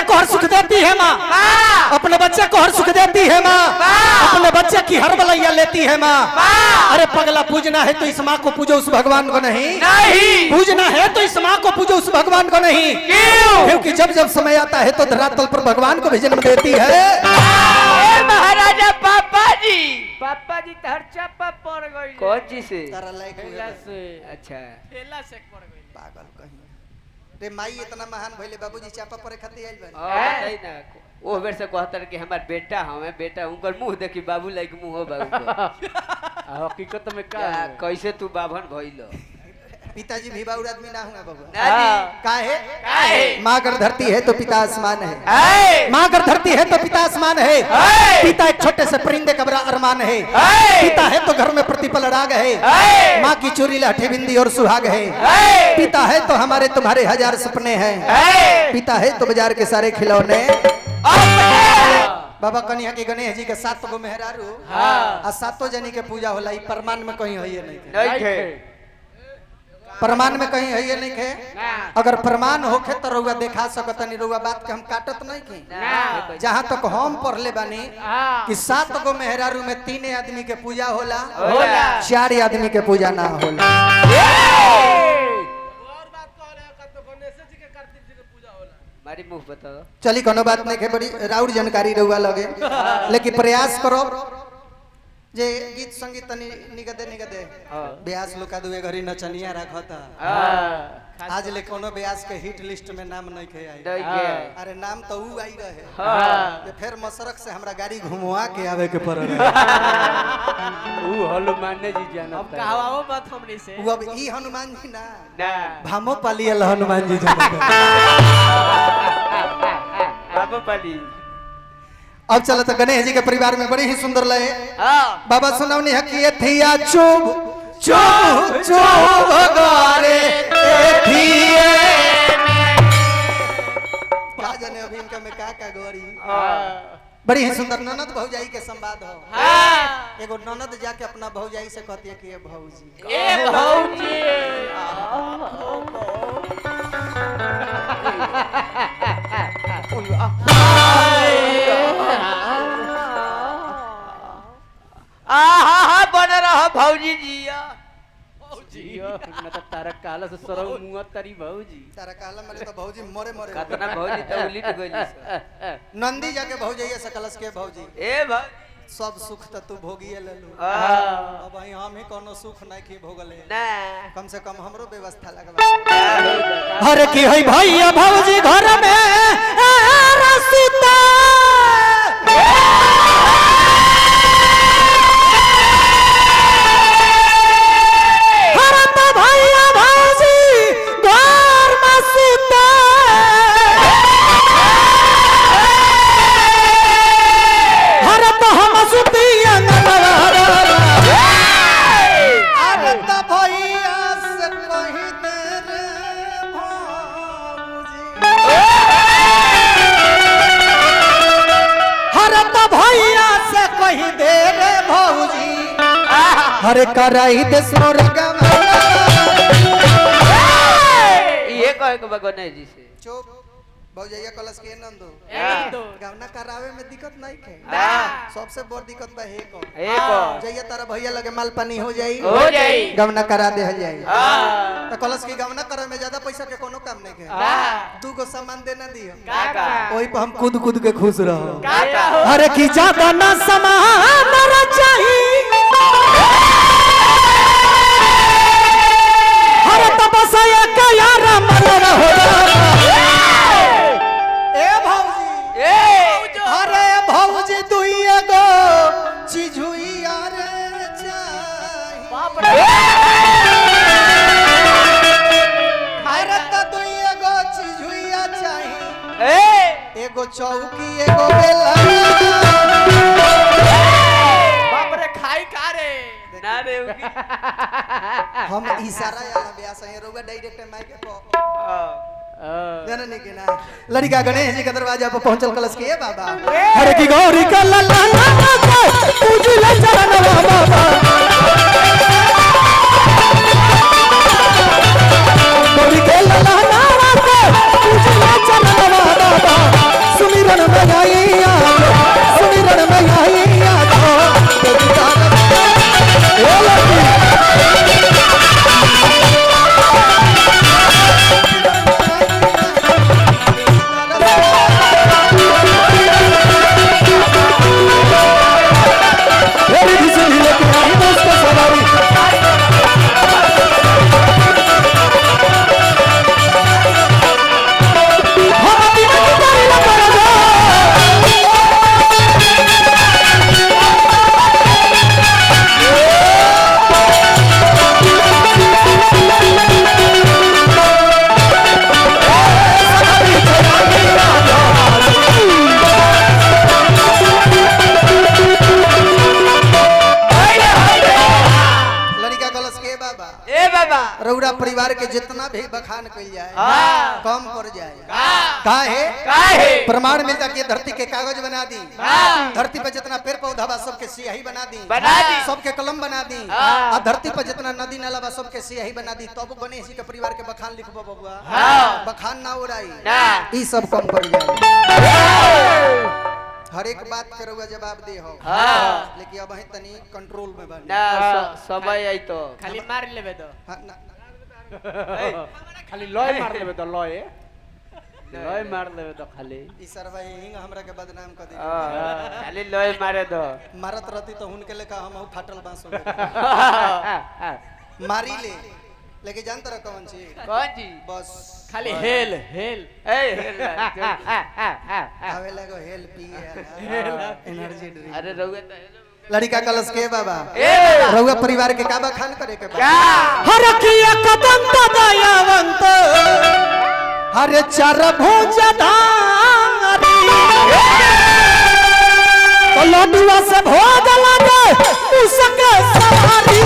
को हर सुख देती है माँ, अपने बच्चे को हर सुख देती है माँ, अपने बच्चे की हर बलैया लेती है माँ। अरे पगला, पूजना है तो इस माँ को पूजो, उस भगवान को नहीं। पूजना है तो इस माँ को पूजो, उस भगवान को नहीं। क्योंकि जब जब समय आता है तो धरातल पर भगवान को भी जन्म देती है। महाराजा पापा जी तहर चापा पड़ गई। कौन जी से? अच्छा ठेला से पड़ गई। पागल कहीं रे माई इतना महान भइले बाबूजी चापा परे खाती आइल बन। नहीं ना ओ बेर से कहतर कि हमार बेटा हमें बेटा उनकर मुंह देखी बाबू लाइक मुंह हो बाबू। हकीकत में का कैसे तू बाभन भइलो? पिताजी भी बाबू आदमी ना हुआ बाबू। ना काहे? माँ अगर धरती है तो पिता आसमान है। माँ अगर धरती है तो पिता आसमान है। पिता एक छोटे से परिंदे का बड़ा अरमान है। पिता है तो घर में प्रतिपल राग है। माँ की चोरी लाठी बिंदी और सुहाग है। पिता है तो हमारे तुम्हारे हजार सपने हैं। पिता है तो बाजार के सारे खिलौने। बाबा कन्या के गणेश जी के 7 गो मेहरारू आ 7 जनी के पूजा होला। ई प्रमाण में कहीं है नहीं। प्रमाण में कहीं है ये नहीं है। अगर प्रमाण होखे तो रउआ देखा सकतनी। रउआ बात के हम काटत नहीं की। जहाँ तक हम पढ़ले बानी कि 7 गो मेहरारू में 3 आदमी के पूजा होला, 4 आदमी के पूजा ना होला। मारी मुंह बताओ। चली कोनो बात नहीं है, बड़ी राउर जानकारी रउआ लगे। लेकिन प्रयास करो जे गीत संगीत तनी निगदे ब्यास लुका दुए घरी नचनिया रखता। आज ले कोनो ब्यास के हिट लिस्ट में नाम नहीं खे आई। अरे नाम तो ऊ आई रहे। फिर मसरक से हमरा गाड़ी घुमवा के आवे के पड़ रहे। ऊ हनुमान जी जाना। अब कहवाओ बात हमनी से। वो अब ई हनुमान जी ना भामो पालियल हनुमान जी बाबू पाली। अब चलो तो गणेश जी के परिवार में बड़ी ही सुंदर लय। बाबा सुनावनी है कि एथिया चुभ चुभ चुभ गारे एथिए का जाने अभी इनका में का गौरी। बड़ी ही सुंदर ननद भौजाई के संवाद हो। एगो ननद जाके अपना भौजाई से कहती है कि ये भौजी ए भौजी बन रहा भौजी जी। न तो तारा काला से सरौ मुंह तरी भौजी। तारा काला मरे तो भौजी मरे मरे। कतना भौजी तो उलिट गइली। नंदी जाके भौजाई से कलश के भौजी ए भाई सब सुख तो तू भोगिए लेलू। अब हम ही कोनो सुख नहीं की भोगले ना। कम से कम हमरो व्यवस्था लगवा। हर की है भैया भौजी घर में रसीता। हर तो भैया भौजी घर में सीता। हर तो हम सुतिया नवारा। अरे तो भैया से कहीं तेरे भौजी। हर तो भैया से कहीं दे रे भौजी। हरे कराई दे सोरगा ये कहे के बगने जी से। चुप भौजैया कलश के नंदो गावना करावे में दिक्कत नहीं है। सबसे बड़ दिक्कत बा हे को जैया तारा भैया लगे माल पानी हो जाई गावना करा दे जाई। तो कलश की गावना करे में ज्यादा पैसा के कोनो काम नहीं है। 2 गो सामान देना दियो ओही पे हम कूद कूद के खुश रहो। अरे की ज्यादा ना सामान रा चाहिए। अरे तब सया का यार मन रहो। अरे भौजी दुइया गो चिझुइया रे चाहिए। अरे तो दुइया गो चिझुइया चाहिए। एगो चौकी एगो बेला। बाप रे खाई का रे ना रे हम इशारा या ब्यास है रोगा डायरेक्ट माइक पे जननी के ना लड़का गणेश जी के दरवाजा पर पहुंचल कलश के बाबा। हरे की गौरी का लल्ला पूजले चरणवा बाबा। गौरी के लल्ला पूजले चरणवा बाबा। परिवार के जितना भी बखान कइल जाए हाँ। कम पड़ जाए। हाँ। काहे प्रमाण मिलता कि धरती के कागज बना दी, हाँ। धरती पर जितना पेड़ पौधा बा सबके सियाही बना दी, सबके कलम बना दी, हाँ। और धरती पर जितना नदी नाला बा सबके सियाही बना दी, तब गणेश जी के परिवार के बखान लिखबो बबुआ। हाँ। बखान ना उड़ाई ना। ई सब कम पड़ जाए। हर एक बात के रउआ जवाब दे हो, हाँ। लेकिन अब ही तनी कंट्रोल में बनी। ना समय आई तो खाली मार लेबे तो हाँ, ना, खाली लॉय मार लेबे तो लॉय मार लेबे तो खाली ई सरवा हिंग हमरा के बदनाम कर दे। खाली लॉय मारे दो मारत रहती तो उनके लेका हम फाटल बांस हो मारी ले, लेकिन जानत रह कौन चीज कौन जी बस खाली हेल हेल आवे लगो हेल पिए एनर्जी ड्रिंक। अरे रहुए तो लड़का कलश के बाबा ए रउआ परिवार के का बखान करे के बा? क्या हर किया कदम दयावंत हरे चार भुज धारी तो लडुआ से भोग लगे उसके सवारी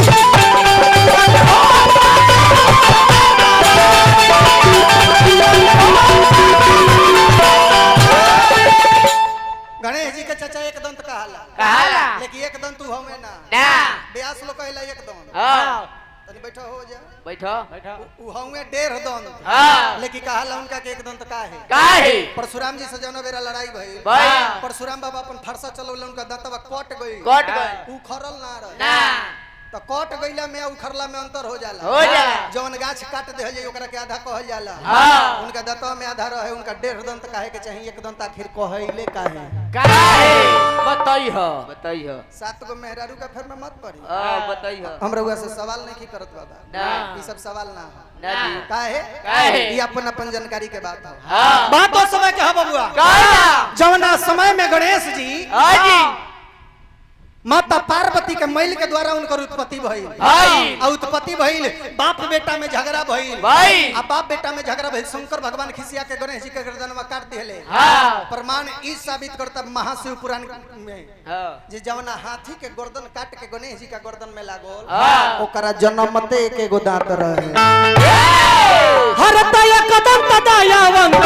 गणेश जी के चाचा एक दंत कहाला, लेकिन एक दंत तू हमें ना ब्यास लोग कहला एक दंत। हाँ तनी बैठो हो जा बैठो उ हमें 1.5 दंत, हाँ लेकिन कहाला उनका के एक दंत का है। काहे परशुराम जी से जौना बेरा लड़ाई भई भाई परशुराम बाबा अपन फरसा चलौले उनका दांतवा कट गई, कट गए उखड़ल ना रहे ना तो कट गईला में उखड़ला में अंतर हो जाला। हो जाला। जौन गाछ काट दे जाए ओकरा के आधा कहल जाला। हाँ। उनका दांतवा में आधा रहे, उनका 1.5 दंत काहे के चाहिए, एक दंत आखिर कहैले काहे। काहे बताई हो 7 गो मेहरारू का फिर में मत पड़ी। बताइए हम रउआ से सवाल नहीं की करत बाबा, ना। ई सब सवाल ना हो। ना जी काहे काहे? ई अपन अपन जानकारी के बात हो। हाँ बात तो समय के ह बबुआ, काहे जौना समय में गणेश जी हाँ जी माता पार्वती के मैल के द्वारा उनकर उत्पत्ति भइल। भाई आ उत्पत्ति भइल, बाप बेटा में झगड़ा भइल। भाई आ बाप बेटा में झगड़ा भइल, शंकर भगवान खिसिया के गणेश जी के गर्दनवा काट दिले। हाँ प्रमाण ई साबित करता महाशिव पुराण में हाँ जे जवना हाथी के गर्दन काट के गणेश जी का गर्दन में लागल, हाँ। ओकरा जन्मते एक एगो दांत रहे। हर तय कदम दयावंत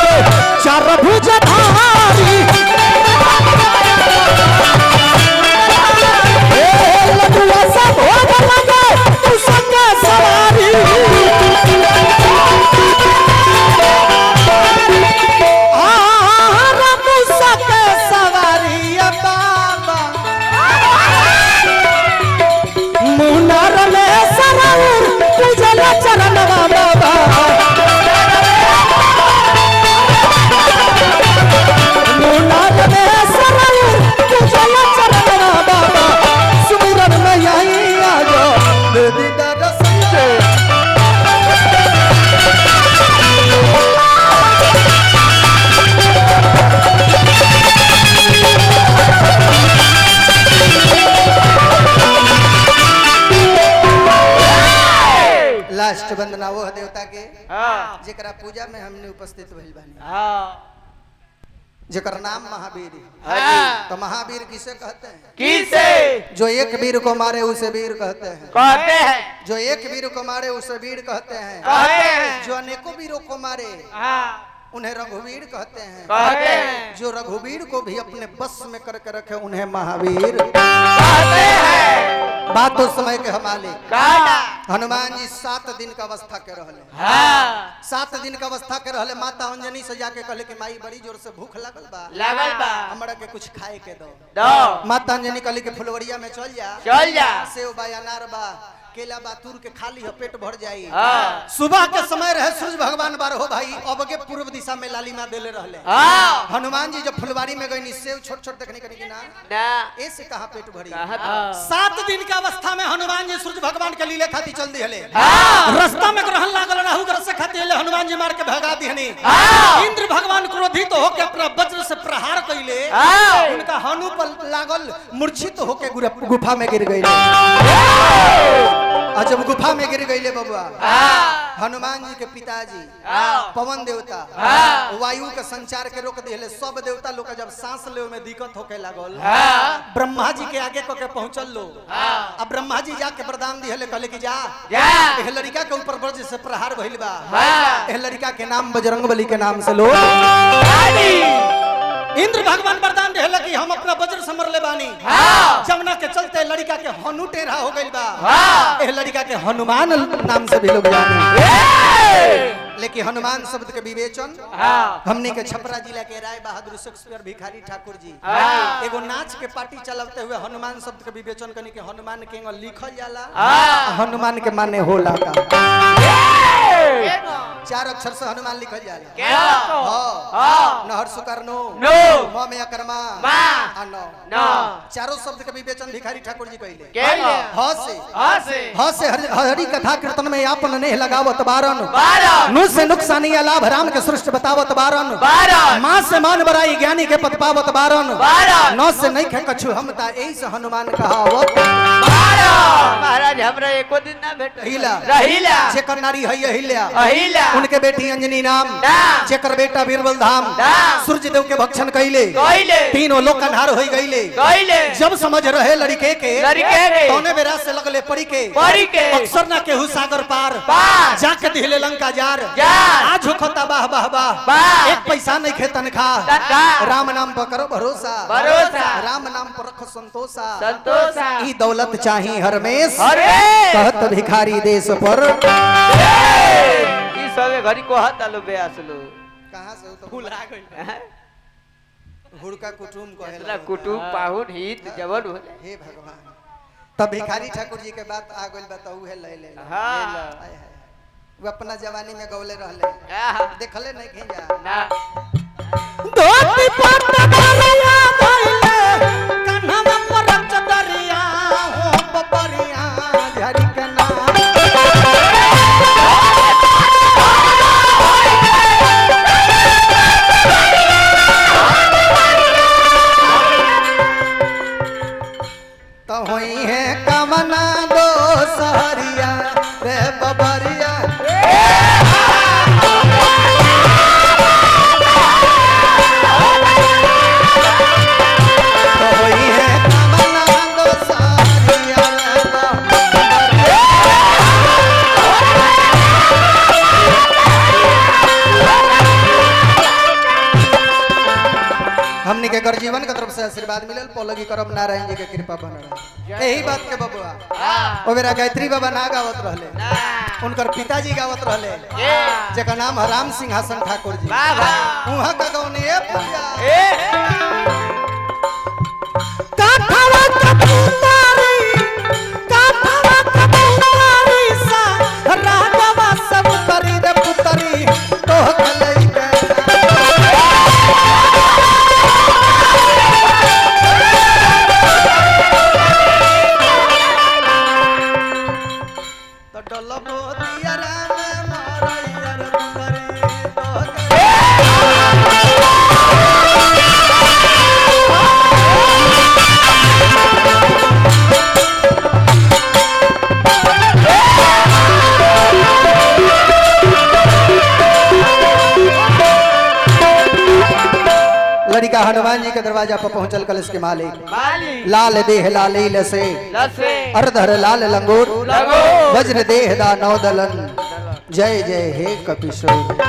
चार भुज धारी लडुआ से भोग लगे उसके सवारी उसके सवारी बाबा मुनर में सरऊर पूजल चरणवा बाबा मुनर में सरऊर पूजल चरणवा बाबा सुमिरन में यही आ जाओ दे दीदा रसते लास्ट वंदना वो देवता के हाँ जेकरा पूजा में हमने उपस्थित भइल बानी, हाँ जेकर नाम महावीर है। हाँ। तो महावीर किसे कहते हैं? किसे जो एक वीर को मारे उसे वीर कहते हैं। कहते हैं जो एक वीर को मारे उसे वीर कहते हैं। कहते हैं जो अनेकों वीरों को मारे हाँ उन्हें रघुवीर कहते हैं। कहते हैं जो रघुवीर को भी अपने बस में करके रखे उन्हें महावीर कहते हैं बात तो समय के हमारे काटा हनुमान जी 7 दिन का अवस्था के रहले। हाँ 7 दिन का अवस्था के रहले। माता अंजनी से जाके कहले कि माई बड़ी जोर से भूख लगल बा, लागल बा हमरा के कुछ खाए के दो। दो माता अंजनी कहली कि फुलवरिया में चल जा, चल जा सेव बा अनार बा केला बा तूर के खाली हो पेट भर जाई। हाँ सुबह के समय रहे, सूरज भगवान बार हो भाई अब के पूर्व दिशा में लालिमा देले रहले। हाँ हनुमान जी जब फुलवारी में गई सेव छोट छोट देखने कनी कि ना ना ऐसे कहा पेट भरी। कहा 7 दिन का अवस्था में हनुमान जी सूरज भगवान के लीले खाती चल दिहले। हाँ। रास्ता में ग्रहण लागल रहू ग्रह से खाती हले, हनुमान जी मार के भगा दिहनी। हाँ। इंद्र भगवान क्रोधित होके अपना वज्र से प्रहार कइले। हाँ। उनका हनु पर लागल, मूर्छित होके गुफा में गिर गइले। और जब गुफा में गिर गईले बबुआ हनुमान जी के पिताजी पवन देवता वायु के संचार के रोक दिले सब देवता लोग के जब सांस ले में दिक्कत होके लागल ब्रह्मा जी के आगे को के पहुंचल लो अब ब्रह्मा जी जाके वरदान दिले कहले कि जा एह लड़का के ऊपर वज्र से प्रहार भइल बा एह लड़का के नाम बजरंगबली के नाम से लो इंद्र भगवान वरदान दिले कि हम अपना वज्र से मरले बानी जमुना के चलते लड़का के हनु टेढ़ा हो गइल बा एह लड़का के हनुमान नाम से भी लोग जाने लेकिन हनुमान शब्द के विवेचन हमने के छपरा जिला के राय बहादुर शेक्सपियर भिखारी ठाकुर जी एगो नाच के पार्टी चलाते हुए हनुमान शब्द के विवेचन करने के हनुमान के लिखल जाला हनुमान के माने होला का 4 अक्षर से हनुमान लिखल जाला नहर सुकर्णो म में अकर्मा नो चारों शब्द के विवेचन भिखारी ठाकुर जी कहले ह से हरि कथा कीर्तन में आपन नेह लगावत बारन नु से नुकसानी लाभ राम के सृष्ट बतावत बारन मां से मान बराई ज्ञानी के पद पावत बारन नौ से नहीं खे कछु हम ता एही से हनुमान कहावत महाराज हमरा एको दिन ना भेट रहीला जेकर नारी है अहिल्या उनके बेटी अंजनी नाम जेकर बेटा बीरबल धाम सूर्य देव के भक्षण कइले तीनों लोक अंधार होई गइले जब समझ रहे लड़के के तौने बेरा से लगले पड़ी के अक्सर ना केहू सागर पार जाके दिले लंका जार आज होता वाह वाह वाह एक पैसा नहीं खे तनखा राम नाम पर करो भरोसा राम नाम पर रखो संतोषा ई दौलत चाही हरमेश कहत भिखारी देश पर ई सबे घड़ी को हाथ आलो बेआस लो कहां से तो भूल आ गइल हुड़का कुटुम कहेला कुटुम पाहुन हित जवन हो हे भगवान तब भिखारी ठाकुर जी के बात आ गइल बताऊ है ले हां वो अपना जवानी में गौले रहले देखले नहीं खिंजा ना धोती पट दरिया भइले कन्हवा पर रच दरिया हो बबरिया झरी कना तो होई है कमना दो सहरिया रे बबरिया हमनी के घर जीवन के तरफ से आशीर्वाद मिलल पौलगी करम नारायण जी के कृपा बनल यही बात के बबुआ ओ मेरा गायत्री बाबा ना गावत रहले उनकर पिताजी गावत रहले जेकर नाम राम सिंहासन ठाकुर जी उहा का गौनी ए पूजा काठवा कबूतरी सा रागवा सब तरी रे पुतरी तो कलई लड़का हनुमान जी के दरवाजा पर पहुंचल कलश के मालिक लाल देह लालील से अर्धर लाल लंगोर वज्र देह दा नौ दलन जय जय हे कपिशोर